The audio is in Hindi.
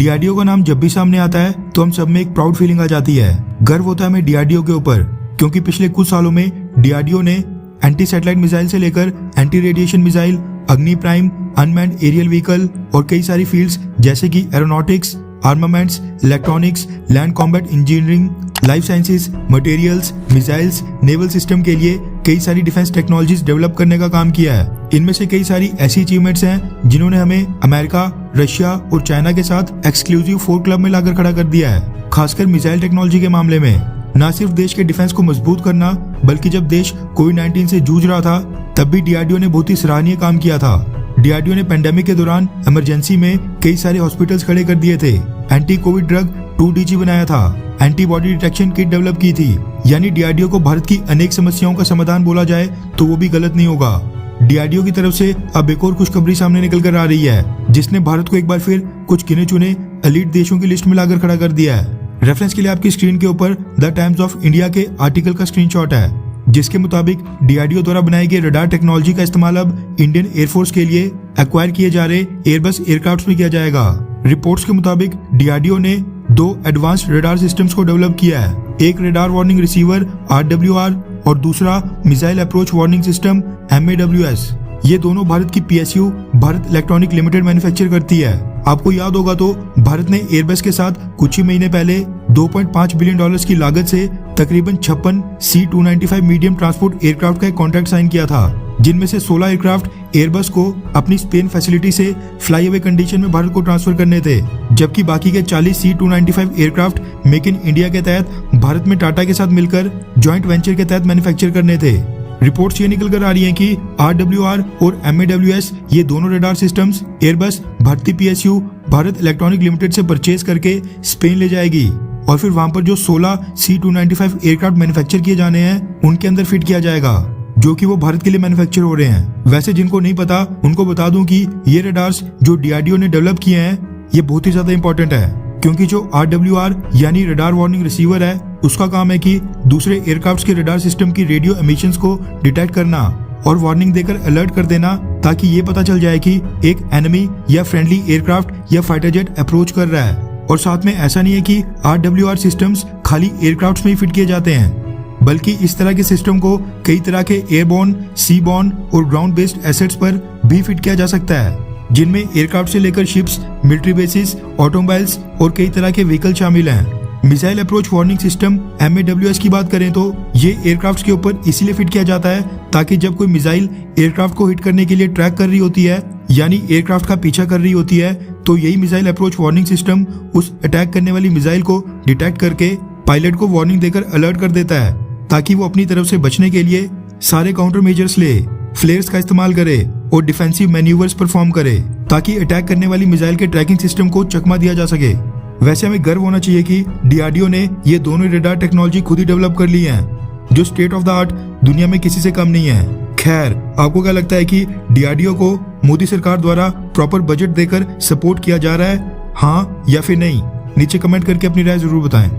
डीआरडीओ का नाम जब भी सामने आता है तो हम सब में एक प्राउड फीलिंग आ जाती है। गर्व होता है हमें डीआरडीओ के ऊपर, क्योंकि पिछले कुछ सालों में डीआरडीओ ने एंटी सैटेलाइट मिसाइल से लेकर एंटी रेडिएशन मिसाइल, अग्नि प्राइम, अनमैन्ड एरियल व्हीकल और कई सारी फील्ड्स जैसे कि aeronautics, armaments, electronics, land combat engineering, life sciences, materials, missiles, naval system के लिए कई सारी डिफेंस टेक्नोलॉजीज डेवलप करने का काम किया है। इनमें से कई सारी ऐसी अचीवमेंट्स हैं जिन्होंने हमें अमेरिका, रशिया और चाइना के साथ एक्सक्लूसिव 4 क्लब में लाकर खड़ा कर दिया है। खासकर मिसाइल टेक्नोलॉजी के मामले में न सिर्फ देश के डिफेंस को मजबूत करना, बल्कि जब देश कोविड-19 से जूझ रहा था तब भी डीआरडीओ ने बहुत ही सराहनीय काम किया था। डीआरडीओ ने पेंडेमिक के दौरान इमरजेंसी में कई सारे हॉस्पिटल्स खड़े कर दिए थे, एंटी कोविड ड्रग 2DG बनाया था, एंटीबॉडी डिटेक्शन किट डेवलप की थी। यानी डीआरडीओ को भारत की अनेक समस्याओं का समाधान बोला जाए तो वो भी गलत नहीं होगा। डीआरडीओ की तरफ से अब एक और खुशखबरी सामने निकल कर आ रही है, जिसने भारत को एक बार फिर कुछ गिने चुने एलीट देशों की लिस्ट में लाकर खड़ा कर दिया है। रेफरेंस के लिए आपकी स्क्रीन के ऊपर द टाइम्स ऑफ इंडिया के आर्टिकल का स्क्रीनशॉट है, जिसके मुताबिक डीआरडीओ द्वारा बनाई गई रडार टेक्नोलॉजी का इस्तेमाल अब इंडियन एयरफोर्स के लिए एक्वायर किए जा रहे एयरबस एयरक्राफ्ट में किया जाएगा। रिपोर्ट्स के मुताबिक डीआरडीओ ने 2 एडवांस्ड रडार सिस्टम्स को डेवलप किया है, एक रडार वार्निंग रिसीवर RWR और दूसरा missile approach warning system MAWS। ये दोनों भारत की PSU Bharat electronic limited manufacture करती है। आपको याद होगा तो भारत ने एयरबस के साथ कुछ ही महीने पहले $2.5 बिलियन की लागत से तकरीबन 56 C-295 मीडियम ट्रांसपोर्ट एयरक्राफ्ट का एक कॉन्ट्रैक्ट साइन किया था, जिनमें से 16 एयरक्राफ्ट एयरबस को अपनी स्पेन फैसिलिटी से फ्लाई अवे कंडीशन में भारत को ट्रांसफर करने थे, जबकि बाकी के 40 C-295 aircraft make in India के तहत भारत में टाटा के साथ मिलकर जॉइंट वेंचर के तहत मैन्युफैक्चर करने थे। रिपोर्ट्स ये निकल कर आ रही हैं कि RWR और MAWS ये दोनों रडार सिस्टम्स एयरबस भारतीय PSU भारत इलेक्ट्रॉनिक लिमिटेड से परचेज करके स्पेन ले जाएगी और फिर वहां पर जो 16 C-295 एयरक्राफ्ट मैन्युफैक्चर किए जाने हैं उनके अंदर फिट किया जाएगा, जो कि वो भारत के लिए मैन्युफैक्चर हो रहे हैं। वैसे जिनको नहीं पता उनको बता दूं कि ये रडार्स जो डीआरडीओ ने डेवलप किए हैं ये बहुत ही ज्यादा इंपॉर्टेंट है, क्योंकि जो RWR यानी रडार वार्निंग रिसीवर है उसका काम है कि दूसरे एयरक्राफ्ट के रडार सिस्टम की रेडियो एमिशंस को डिटेक्ट करना और वार्निंग देकर अलर्ट कर देना, ताकि ये पता चल जाए कि एक एनिमी या फ्रेंडली एयरक्राफ्ट या फाइटर जेट अप्रोच कर रहा है। और साथ में ऐसा नहीं है कि RWR सिस्टम्स खाली एयरक्राफ्ट में ही फिट किए जाते हैं, बल्कि इस तरह के सिस्टम को कई तरह के एयरबोर्न, सीबोर्न और ग्राउंड बेस्ड एसेट्स पर भी फिट किया जा सकता है, जिनमें एयरक्राफ्ट से लेकर शिप्स, मिलिट्री बेसिस, ऑटोमोबाइल्स और कई तरह के व्हीकल शामिल हैं। Missile approach warning system MAWS की बात करें तो ये एयरक्राफ्ट के ऊपर इसीलिए फिट किया जाता है ताकि जब कोई मिसाइल एयरक्राफ्ट को हिट करने के लिए ट्रैक कर रही होती है, यानी एयरक्राफ्ट का पीछा कर रही होती है, तो यही मिसाइल अप्रोच वार्निंग सिस्टम उस अटैक करने वाली मिसाइल को डिटेक्ट करके पायलट को वार्निंग देकर अलर्ट कर देता है, ताकि वो अपनी तरफ से बचने के लिए सारे काउंटर मेजर्स ले, फ्लेयर्स का इस्तेमाल करे और डिफेंसिव मैन्यूवर्स परफॉर्म करे, ताकि अटैक करने वाली मिसाइल के ट्रैकिंग सिस्टम को चकमा दिया जा सके। वैसे हमें गर्व होना चाहिए कि डीआरडीओ ने ये दोनों रडार टेक्नोलॉजी खुद ही डेवलप कर ली है, जो स्टेट ऑफ द आर्ट दुनिया में किसी से कम नहीं है। खैर, आपको क्या लगता है कि डीआरडीओ को मोदी सरकार द्वारा प्रॉपर बजट देकर सपोर्ट किया जा रहा है, हाँ या फिर नहीं? नीचे कमेंट करके अपनी राय जरूर बताएं।